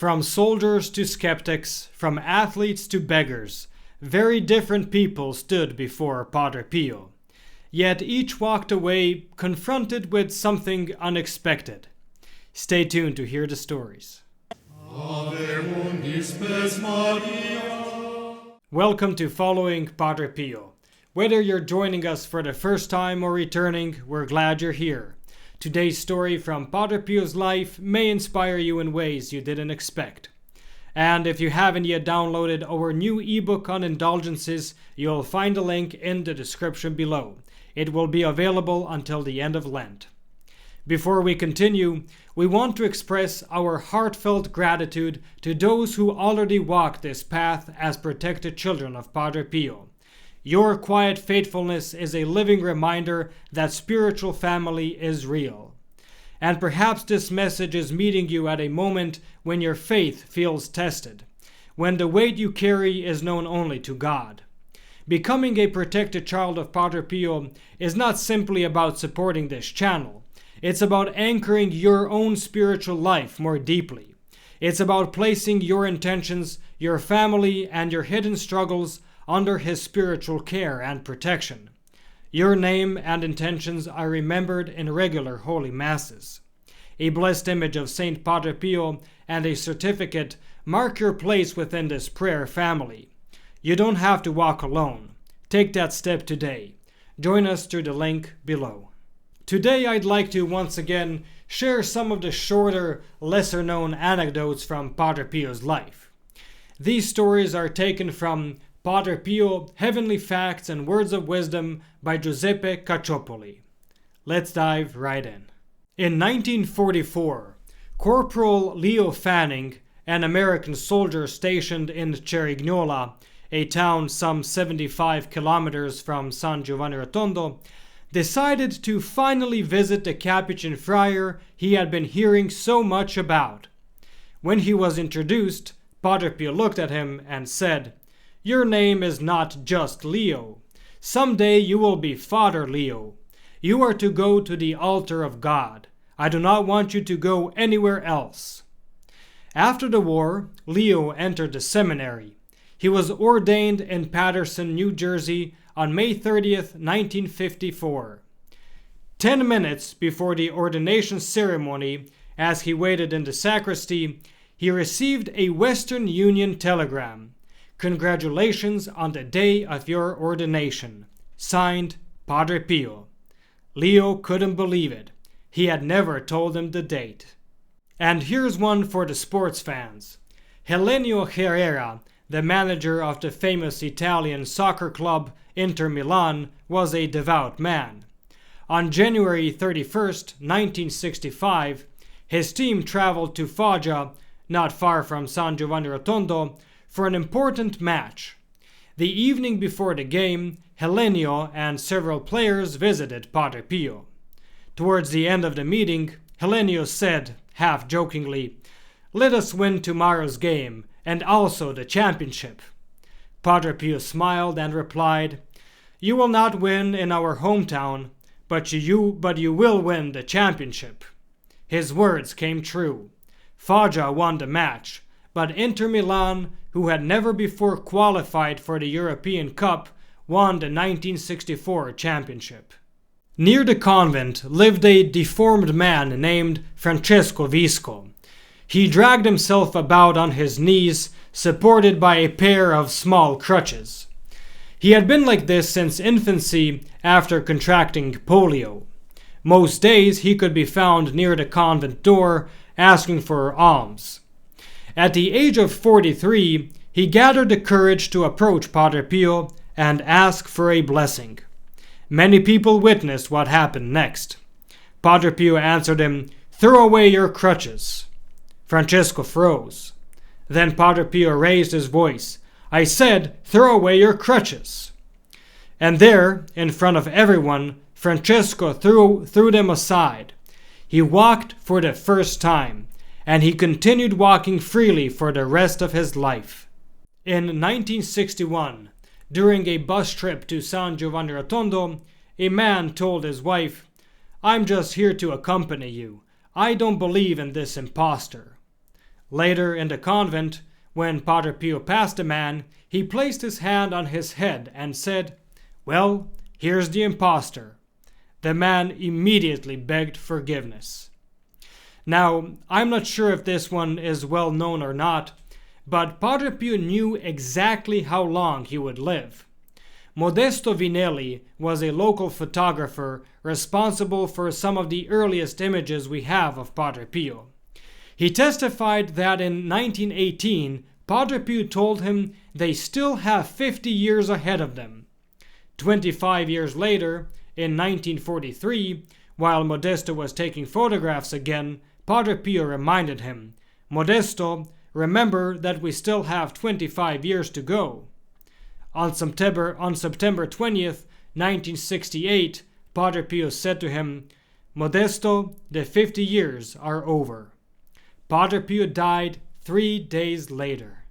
From soldiers to skeptics, from athletes to beggars, very different people stood before Padre Pio. Yet each walked away confronted with something unexpected. Stay tuned to hear the stories. Welcome to Following Padre Pio. Whether you're joining us for the first time or returning, we're glad you're here. Today's story from Padre Pio's life may inspire you in ways you didn't expect. And if you haven't yet downloaded our new ebook on indulgences, you'll find a link in the description below. It will be available until the end of Lent. Before we continue, we want to express our heartfelt gratitude to those who already walked this path as protected children of Padre Pio. Your quiet faithfulness is a living reminder that spiritual family is real. And perhaps this message is meeting you at a moment when your faith feels tested, when the weight you carry is known only to God. Becoming a protected child of Padre Pio is not simply about supporting this channel. It's about anchoring your own spiritual life more deeply. It's about placing your intentions, your family, and your hidden struggles under his spiritual care and protection. Your name and intentions are remembered in regular holy masses. A blessed image of Saint Padre Pio and a certificate mark your place within this prayer family. You don't have to walk alone. Take that step today. Join us through the link below. Today I'd like to once again share some of the shorter, lesser-known anecdotes from Padre Pio's life. These stories are taken from Padre Pio, Heavenly Facts and Words of Wisdom by Giuseppe Cacciopoli. Let's dive right in. In 1944, Corporal Leo Fanning, an American soldier stationed in Cerignola, a town some 75 kilometers from San Giovanni Rotondo, decided to finally visit the Capuchin friar he had been hearing so much about. When he was introduced, Padre Pio looked at him and said, "Your name is not just Leo. Someday you will be Father Leo. You are to go to the altar of God. I do not want you to go anywhere else." After the war, Leo entered the seminary. He was ordained in Paterson, New Jersey on May 30th, 1954. 10 minutes before the ordination ceremony, as he waited in the sacristy, he received a Western Union telegram. "Congratulations on the day of your ordination. Signed, Padre Pio." Leo couldn't believe it. He had never told him the date. And here's one for the sports fans. Helenio Herrera, the manager of the famous Italian soccer club Inter Milan, was a devout man. On January 31st, 1965, his team traveled to Foggia, not far from San Giovanni Rotondo, for an important match. The evening before the game, Helenio and several players visited Padre Pio. Towards the end of the meeting, Helenio said, half jokingly, "Let us win tomorrow's game, and also the championship." Padre Pio smiled and replied, "You will not win in our hometown, but you will win the championship." His words came true. Foggia won the match, but Inter Milan, who had never before qualified for the European Cup, won the 1964 championship. Near the convent lived a deformed man named Francesco Visco. He dragged himself about on his knees, supported by a pair of small crutches. He had been like this since infancy after contracting polio. Most days he could be found near the convent door asking for alms. At the age of 43, he gathered the courage to approach Padre Pio and ask for a blessing. Many people witnessed what happened next. Padre Pio answered him, "Throw away your crutches." Francesco froze. Then Padre Pio raised his voice. "I said, throw away your crutches." And there, in front of everyone, Francesco threw them aside. He walked for the first time, and he continued walking freely for the rest of his life. In 1961, during a bus trip to San Giovanni Rotondo, a man told his wife, "I'm just here to accompany you. I don't believe in this imposter." Later in the convent, when Padre Pio passed a man, he placed his hand on his head and said, "Well, here's the imposter." The man immediately begged forgiveness. Now, I'm not sure if this one is well known or not, but Padre Pio knew exactly how long he would live. Modesto Vinelli was a local photographer responsible for some of the earliest images we have of Padre Pio. He testified that in 1918, Padre Pio told him they still have 50 years ahead of them. 25 years later, in 1943, while Modesto was taking photographs again, Padre Pio reminded him, "Modesto, remember that we still have 25 years to go." On September 20th, 1968, Padre Pio said to him, "Modesto, the 50 years are over." Padre Pio died 3 days later.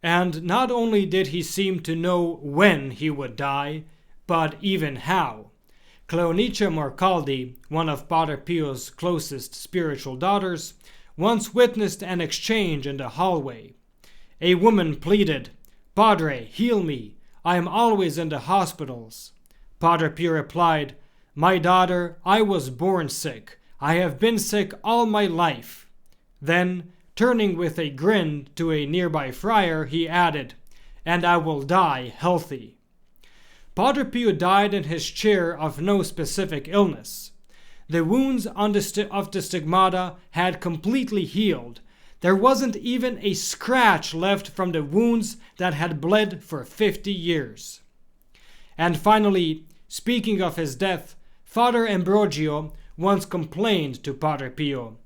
And not only did he seem to know when he would die, but even how. Cleonicia Morcaldi, one of Padre Pio's closest spiritual daughters, once witnessed an exchange in the hallway. A woman pleaded, "Padre, heal me. I am always in the hospitals." Padre Pio replied, "My daughter, I was born sick. I have been sick all my life." Then, turning with a grin to a nearby friar, he added, "And I will die healthy." Padre Pio died in his chair of no specific illness. The wounds of the stigmata had completely healed. There wasn't even a scratch left from the wounds that had bled for 50 years. And finally, speaking of his death, Father Ambrogio once complained to Padre Pio,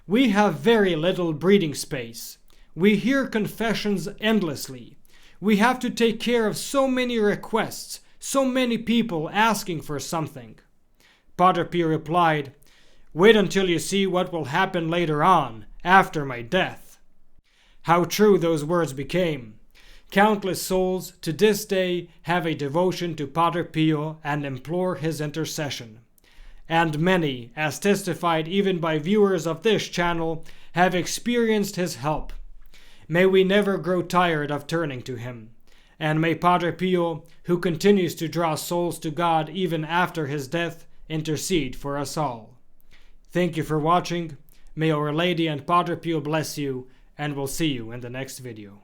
"We have very little breathing space. We hear confessions endlessly. We have to take care of so many requests, so many people asking for something." Padre Pio replied, "Wait until you see what will happen later on, after my death." How true those words became. Countless souls to this day have a devotion to Padre Pio and implore his intercession. And many, as testified even by viewers of this channel, have experienced his help. May we never grow tired of turning to him. And may Padre Pio, who continues to draw souls to God even after his death, intercede for us all. Thank you for watching. May Our Lady and Padre Pio bless you, and we'll see you in the next video.